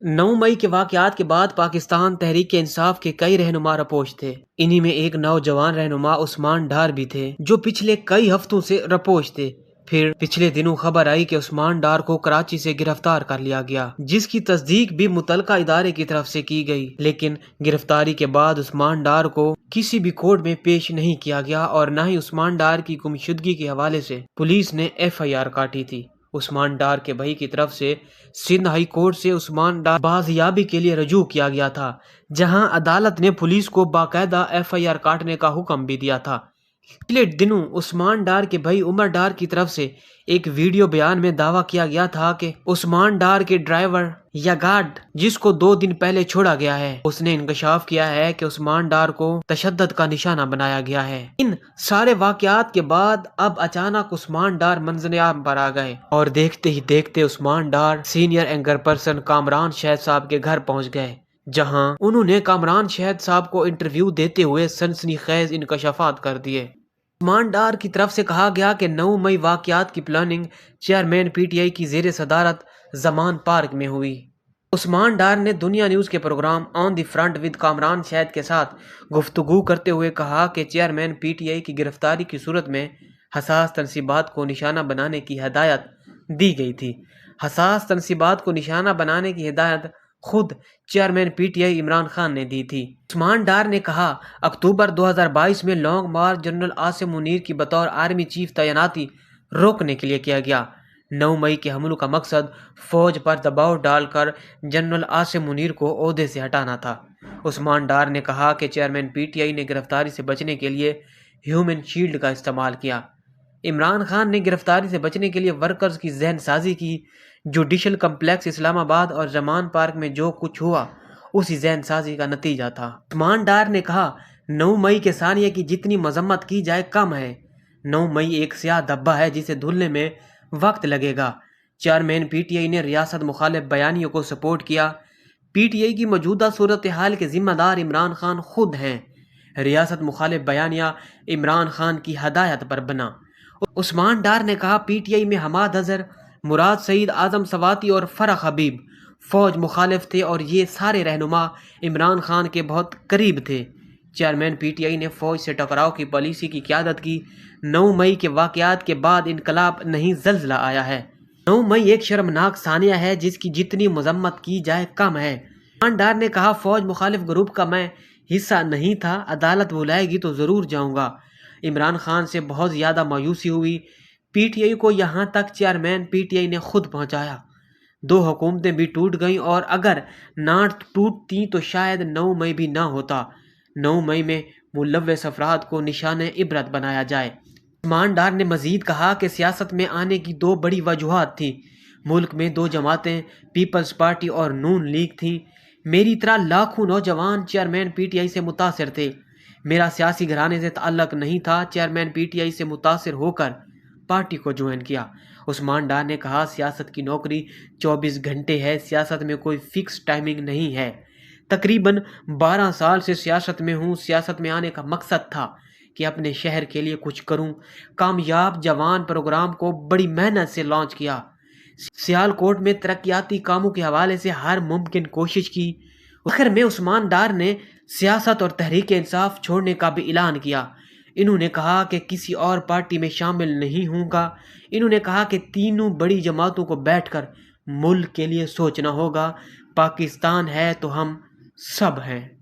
9 मई के वाकयात के बाद पाकिस्तान तहरीक इंसाफ के कई रहनुमा रपोश थे। इन्हीं में एक नौजवान रहनुमा उस्मान डार भी थे, जो पिछले कई हफ्तों से रपोश थे। फिर पिछले दिनों खबर आई कि उस्मान डार को कराची से गिरफ्तार कर लिया गया, जिसकी तस्दीक भी मुतलका इदारे की तरफ से की गई। लेकिन गिरफ्तारी के बाद उस्मान डार को किसी भी कोर्ट में पेश नहीं किया गया और न ही उस्मान डार की गुमशुदगी के हवाले से पुलिस ने FIR काटी थी। उस्मान डार के भाई की तरफ से सिंध हाई कोर्ट से उस्मान डार बाजियाबी के लिए रजू किया गया था, जहां अदालत ने पुलिस को बाकायदा FIR काटने का हुक्म भी दिया था। पिछले दिनों उस्मान डार के भाई उमर डार की तरफ से एक वीडियो बयान में दावा किया गया था कि उस्मान डार के ड्राइवर या गार्ड, जिसको 2 दिन पहले छोड़ा गया है, उसने इंकशाफ किया है कि उस्मान डार को तशद्दुद का निशाना बनाया गया है। इन सारे वाकयात के बाद अब अचानक उस्मान डार मंजर-ए-आम पर आ गए और देखते ही देखते उस्मान डार सीनियर एंकर पर्सन कामरान शहद साहब के घर पहुंच गए, जहां उन्होंने कामरान शहद साहब को इंटरव्यू देते हुए सनसनीखेज इंकशाफात कर दिए। उस्मान डार की तरफ से कहा गया कि 9 मई वाकयात की प्लानिंग चेयरमैन PTI की जेर सदारत जमान पार्क में हुई। उस्मान डार ने दुनिया न्यूज़ के programme on the front with Kamran Shahid के साथ गुफ्तगू करते हुए कहा कि चेयरमैन PTI की गिरफ्तारी की सूरत में हसास तनसीबात को निशाना बनाने की हिदायत दी गई थी। हसास तनसीबात को निशाना बनाने की हिदायत खुद चेयरमैन PTI इमरान खान ने दी थी। उस्मान डार ने कहा, अक्टूबर 2022 में लॉन्ग मार्च जनरल आसिम मुनीर की बतौर आर्मी चीफ तैनाती रोकने के लिए किया गया। 9 मई के हमलों का मकसद फौज पर दबाव डालकर जनरल आसिम मुनीर को ओहदे से हटाना था। उस्मान डार ने कहा कि चेयरमैन PTI ने गिरफ्तारी से बचने के लिए ह्यूमन शील्ड का इस्तेमाल किया। इमरान खान ने गिरफ्तारी से बचने के लिए वर्कर्स की जहन साजी की। जुडिशल कम्प्लेक्स इस्लामाबाद और जमान पार्क में जो कुछ हुआ उसी जहन साजी का नतीजा था। उस्मान डार ने कहा, 9 मई के सानिया की जितनी मजम्मत की जाए कम है। 9 मई एक स्याह धब्बा है जिसे धुलने में वक्त लगेगा। चेयरमैन PTI ने रियासत मुखालिफ बयानियों को सपोर्ट किया। PTI की मौजूदा सूरत हाल के जिम्मेदार इमरान खान खुद हैं। रियासत मुखालिफ बयानिया इमरान खान की हदायत पर बना। उस्मान डार ने कहा, PTI में हमाद अजहर, मुराद सईद, आजम सवाती और फरख हबीब फौज मुखालिफ थे और ये सारे रहनुमा इमरान खान के बहुत करीब थे। चेयरमैन PTI ने फौज से टकराव की पॉलिसी की क़यादत की। 9 मई के वाकयात के बाद इनकलाब नहीं जल्जला आया है। 9 मई एक शर्मनाक सानिया है जिसकी जितनी मजम्मत की जाए कम है। उस्मान डार ने कहा, फौज मुखालिफ ग्रुप का मैं हिस्सा नहीं था, अदालत बुलाएगी तो ज़रूर जाऊँगा। इमरान खान से बहुत ज़्यादा मायूसी हुई। PTI को यहाँ तक चेयरमैन PTI ने खुद पहुँचाया। 2 हुकूमतें भी टूट गईं और अगर ना टूटती तो शायद 9 मई भी ना होता। 9 मई में मुलव्वस अफराद को निशाने इबरत बनाया जाए। उस्मान डार ने मजीद कहा कि सियासत में आने की 2 बड़ी वजूहात थी। मुल्क में 2 जमातें, पीपल्स पार्टी और नून लीग थी। मेरी तरह लाखों नौजवान चेयरमैन PTI से मुतासिर थे। मेरा सियासी घराने से ताल्लुक नहीं था। चेयरमैन PTI से मुतासिर होकर पार्टी को ज्वाइन किया। उस्मान डार ने कहा, सियासत की नौकरी 24 घंटे है। सियासत में कोई फिक्स टाइमिंग नहीं है। तकरीबन 12 साल से सियासत में हूँ। सियासत में आने का मकसद था कि अपने शहर के लिए कुछ करूँ। कामयाब जवान प्रोग्राम को बड़ी मेहनत से लॉन्च किया। सियालकोट में तरक्याती कामों के हवाले से हर मुमकिन कोशिश की। आखिर में उस्मान डार ने सियासत और तहरीक इंसाफ छोड़ने का भी ऐलान किया। इन्होंने कहा कि किसी और पार्टी में शामिल नहीं होगा। इन्होंने कहा कि तीनों बड़ी जमातों को बैठकर मुल्क के लिए सोचना होगा। पाकिस्तान है तो हम सब हैं।